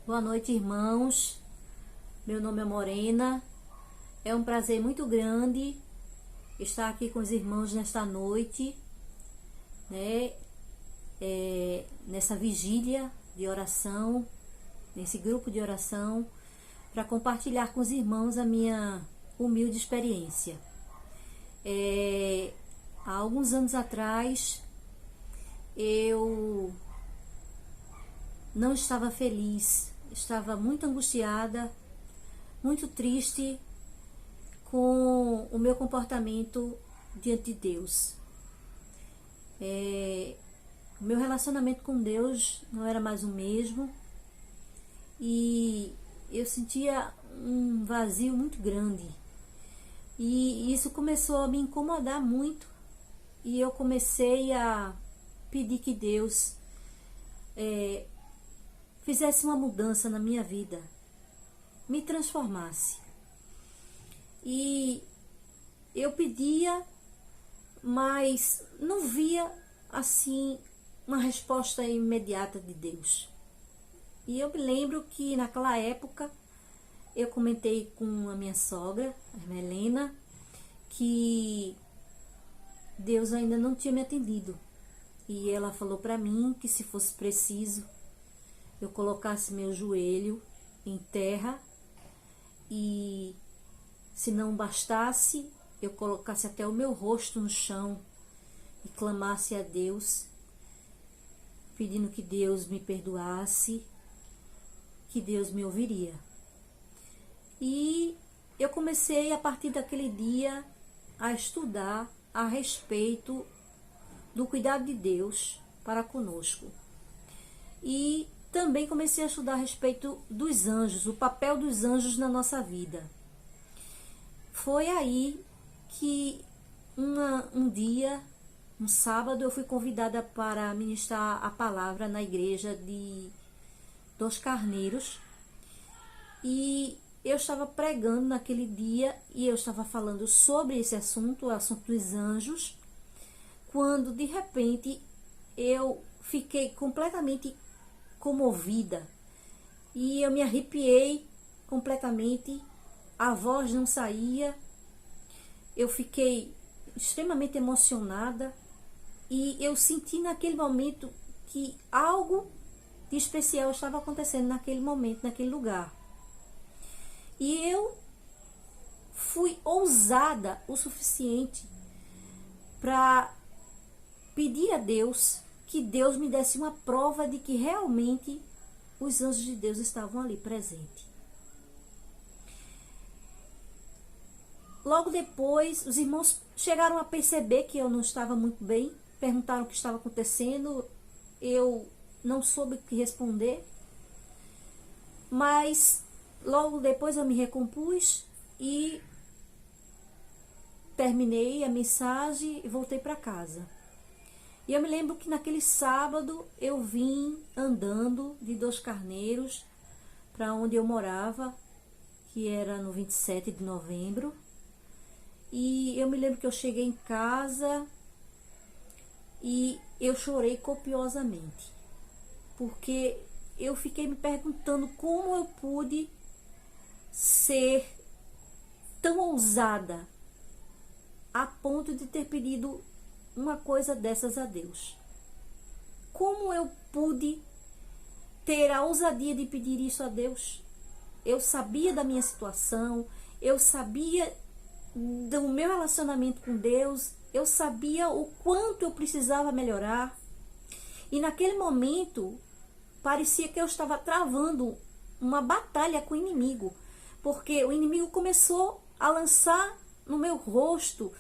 Boa noite, irmãos. Meu nome é Morena. É um prazer muito grande estar aqui com os irmãos nesta noite, né? Nessa vigília de oração, nesse grupo de oração, para compartilhar com os irmãos a minha humilde experiência. Há alguns anos atrás, eu não estava feliz, estava muito angustiada, muito triste com o meu comportamento diante de Deus. O meu relacionamento com Deus não era mais o mesmo e eu sentia um vazio muito grande. E isso começou a me incomodar muito e eu comecei a pedir que Deus fizesse uma mudança na minha vida, me transformasse. E eu pedia, mas não via assim uma resposta imediata de Deus. E eu me lembro que naquela época eu comentei com a minha sogra, a irmã Helena, que Deus ainda não tinha me atendido. E ela falou para mim que, se fosse preciso, eu colocasse meu joelho em terra e, se não bastasse, eu colocasse até o meu rosto no chão e clamasse a Deus, pedindo que Deus me perdoasse, que Deus me ouviria. E eu comecei, a partir daquele dia, a estudar a respeito do cuidado de Deus para conosco. E também comecei a estudar a respeito dos anjos, o papel dos anjos na nossa vida. Foi aí que um dia, um sábado, eu fui convidada para ministrar a palavra na igreja dos Carneiros. E eu estava pregando naquele dia e eu estava falando sobre esse assunto, o assunto dos anjos, quando de repente eu fiquei completamente comovida e eu me arrepiei completamente, a voz não saía, eu fiquei extremamente emocionada e eu senti naquele momento que algo de especial estava acontecendo naquele momento, naquele lugar. E eu fui ousada o suficiente para pedir a Deus que Deus me desse uma prova de que realmente os anjos de Deus estavam ali presentes. Logo depois, os irmãos chegaram a perceber que eu não estava muito bem, perguntaram o que estava acontecendo, eu não soube o que responder, mas logo depois eu me recompus e terminei a mensagem e voltei para casa. E eu me lembro que naquele sábado eu vim andando de Dos Carneiros para onde eu morava, que era no 27 de novembro. E eu me lembro que eu cheguei em casa e eu chorei copiosamente, porque eu fiquei me perguntando como eu pude ser tão ousada a ponto de ter pedido uma coisa dessas a Deus. Como eu pude ter a ousadia de pedir isso a Deus? Eu sabia da minha situação, eu sabia do meu relacionamento com Deus, eu sabia o quanto eu precisava melhorar. E naquele momento, parecia que eu estava travando uma batalha com o inimigo, porque o inimigo começou a lançar no meu rosto,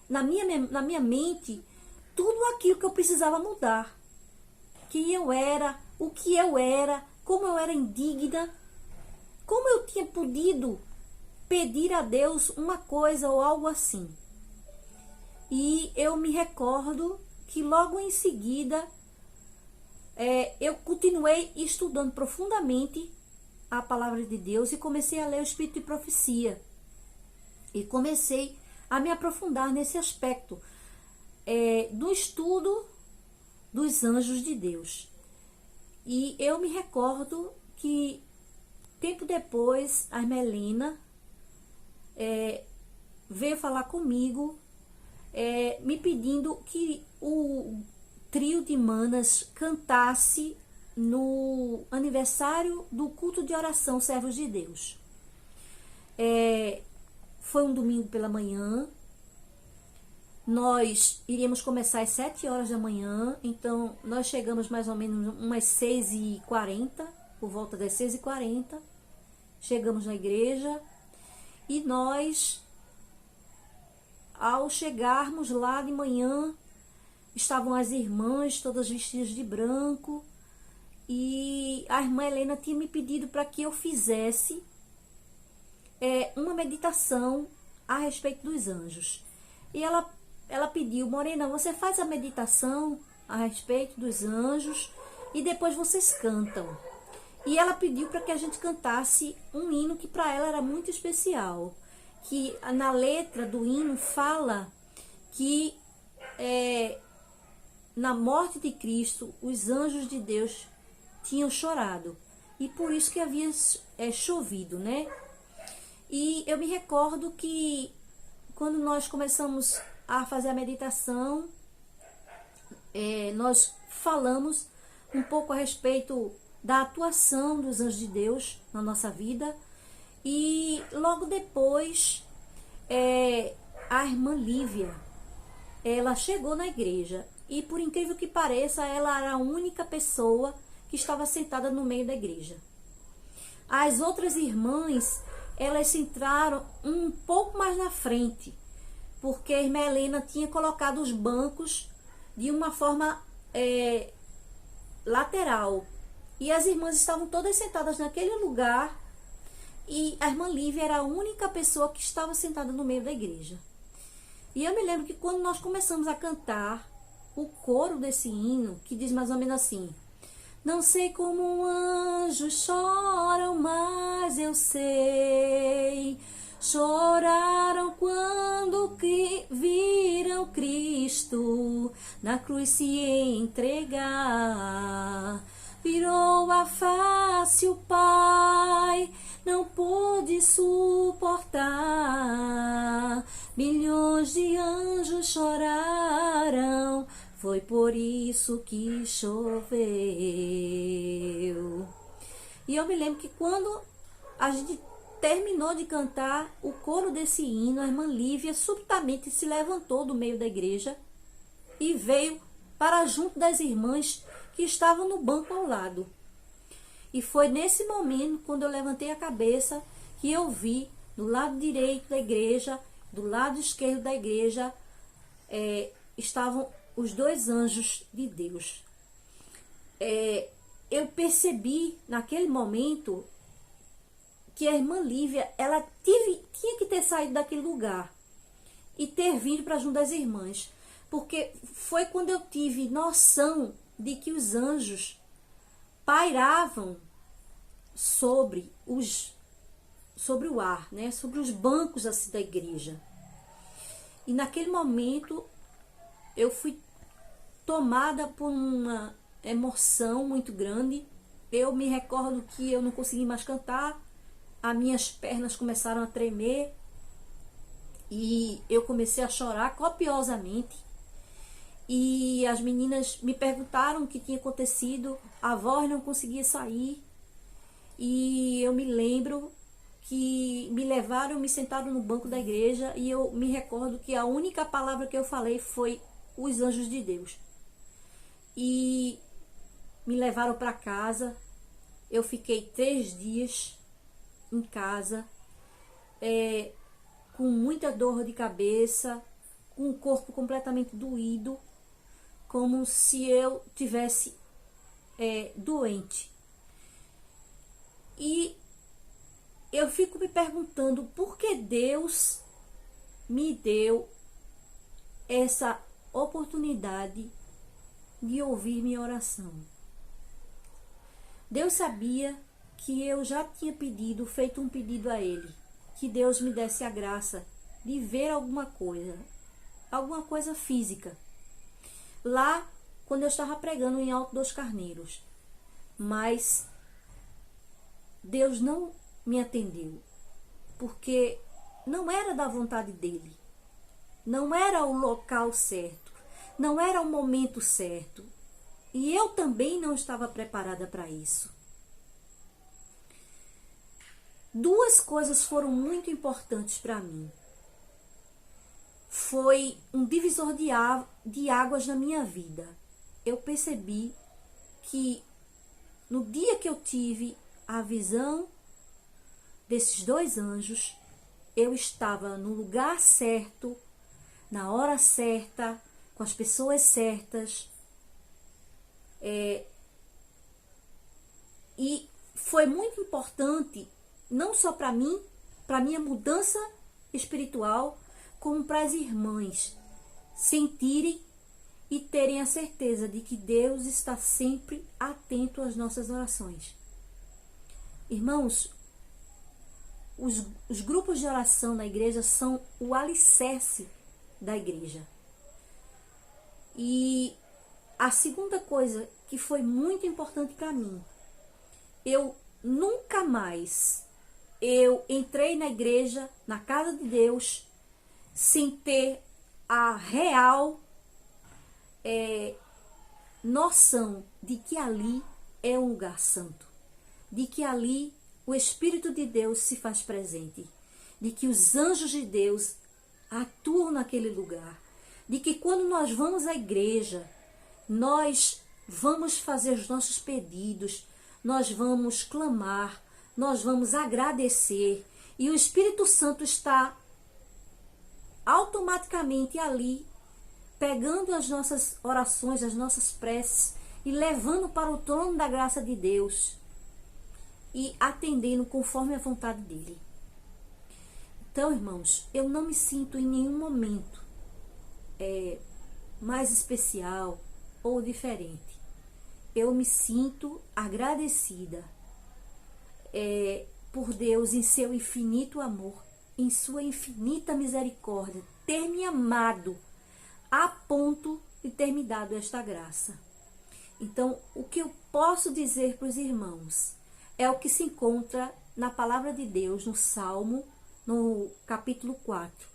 na minha mente, tudo aquilo que eu precisava mudar. Quem eu era, o que eu era, como eu era indigna, como eu tinha podido pedir a Deus uma coisa ou algo assim. E eu me recordo que logo em seguida eu continuei estudando profundamente a palavra de Deus e comecei a ler o Espírito de Profecia. E comecei a me aprofundar nesse aspecto do estudo dos anjos de Deus. E eu me recordo que Tempo depois, a irmã Helena veio falar comigo, me pedindo que o trio de manas cantasse no aniversário do culto de oração Servos de Deus. Foi um domingo pela manhã. Nós iríamos começar às 7 horas da manhã, então nós chegamos mais ou menos umas 6h40, por volta das 6h40. Chegamos na igreja e nós, ao chegarmos lá de manhã, estavam as irmãs todas vestidas de branco e a irmã Helena tinha me pedido para que eu fizesse uma meditação a respeito dos anjos. E ela pediu: Morena, você faz a meditação a respeito dos anjos e depois vocês cantam. E ela pediu para que a gente cantasse um hino que para ela era muito especial, que na letra do hino fala que na morte de Cristo os anjos de Deus tinham chorado e por isso que havia chovido, né? E eu me recordo que quando nós começamos a fazer a meditação, nós falamos um pouco a respeito da atuação dos anjos de Deus na nossa vida. E logo depois, a irmã Lívia, ela chegou na igreja e, por incrível que pareça, ela era a única pessoa que estava sentada no meio da igreja. As outras irmãs, elas se entraram um pouco mais na frente, porque a irmã Helena tinha colocado os bancos de uma forma lateral. E as irmãs estavam todas sentadas naquele lugar e a irmã Lívia era a única pessoa que estava sentada no meio da igreja. E eu me lembro que quando nós começamos a cantar o coro desse hino, que diz mais ou menos assim: não sei como anjos choram, mas eu sei, choraram quando viram Cristo na cruz se entregar. Virou a face o Pai, não pôde suportar. Milhões de anjos choraram, foi por isso que choveu. E eu me lembro que quando a gente terminou de cantar o coro desse hino, a irmã Lívia subitamente se levantou do meio da igreja e veio para junto das irmãs que estavam no banco ao lado. E foi nesse momento, quando eu levantei a cabeça, que eu vi do lado direito da igreja, do lado esquerdo da igreja, estavam os dois anjos de Deus. Eu percebi naquele momento que a irmã Lívia, ela tinha que ter saído daquele lugar e ter vindo para junto das irmãs, porque foi quando eu tive noção de que os anjos pairavam sobre o ar, né? Sobre os bancos assim, da igreja. E naquele momento eu fui tomada por uma emoção muito grande. Eu me recordo que eu não consegui mais cantar, as minhas pernas começaram a tremer e eu comecei a chorar copiosamente. E as meninas me perguntaram o que tinha acontecido, a voz não conseguia sair. E eu me lembro que me levaram, me sentaram no banco da igreja e eu me recordo que a única palavra que eu falei foi os anjos de Deus. E me levaram para casa. Eu fiquei 3 dias em casa, com muita dor de cabeça, com o corpo completamente doído, como se eu tivesse doente. E eu fico me perguntando por que Deus me deu essa oportunidade de ouvir minha oração. Deus sabia que eu já tinha feito um pedido a Ele, que Deus me desse a graça de ver alguma coisa física, lá quando eu estava pregando em Alto dos Carneiros. Mas Deus não me atendeu, porque não era da vontade dele, não era o local certo, não era o momento certo, e eu também não estava preparada para isso. Duas coisas foram muito importantes para mim. Foi um divisor de águas na minha vida. Eu percebi que no dia que eu tive a visão desses dois anjos, eu estava no lugar certo, na hora certa, com as pessoas certas. E foi muito importante, não só para mim, para minha mudança espiritual, como para as irmãs sentirem e terem a certeza de que Deus está sempre atento às nossas orações. Irmãos, os grupos de oração na igreja são o alicerce da igreja. E a segunda coisa que foi muito importante para mim, eu nunca mais entrei na igreja, na casa de Deus, sem ter a real noção de que ali é um lugar santo, de que ali o Espírito de Deus se faz presente, de que os anjos de Deus atuam naquele lugar, de que quando nós vamos à igreja, nós vamos fazer os nossos pedidos, nós vamos clamar, nós vamos agradecer, e o Espírito Santo está automaticamente ali, pegando as nossas orações, as nossas preces e levando para o trono da graça de Deus e atendendo conforme a vontade dele. Então, irmãos, eu não me sinto em nenhum momento mais especial ou diferente. Eu me sinto agradecida por Deus em seu infinito amor, em sua infinita misericórdia, ter me amado a ponto de ter me dado esta graça. Então, o que eu posso dizer para os irmãos é o que se encontra na palavra de Deus, no Salmo, no capítulo 4.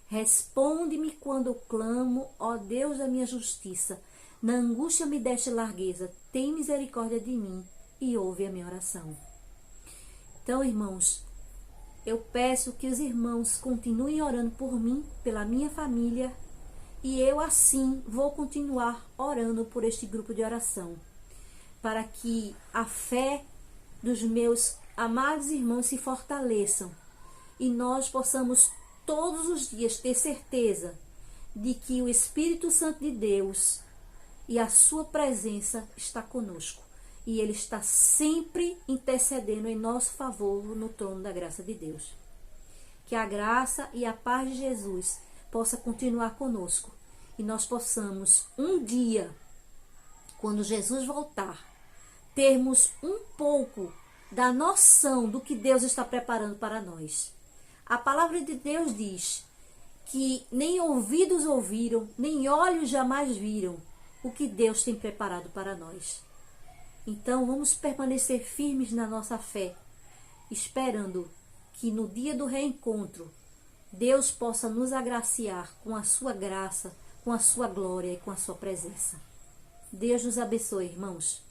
Responde-me quando eu clamo, ó Deus da minha justiça. Na angústia me deste largueza, tem misericórdia de mim e ouve a minha oração. Então, irmãos, eu peço que os irmãos continuem orando por mim, pela minha família, e eu assim vou continuar orando por este grupo de oração, para que a fé dos meus amados irmãos se fortaleçam e nós possamos todos os dias ter certeza de que o Espírito Santo de Deus e a sua presença está conosco. E Ele está sempre intercedendo em nosso favor no trono da graça de Deus. Que a graça e a paz de Jesus possa continuar conosco. E nós possamos um dia, quando Jesus voltar, termos um pouco da noção do que Deus está preparando para nós. A palavra de Deus diz que nem ouvidos ouviram, nem olhos jamais viram o que Deus tem preparado para nós. Então vamos permanecer firmes na nossa fé, esperando que no dia do reencontro Deus possa nos agraciar com a sua graça, com a sua glória e com a sua presença. Deus nos abençoe, irmãos.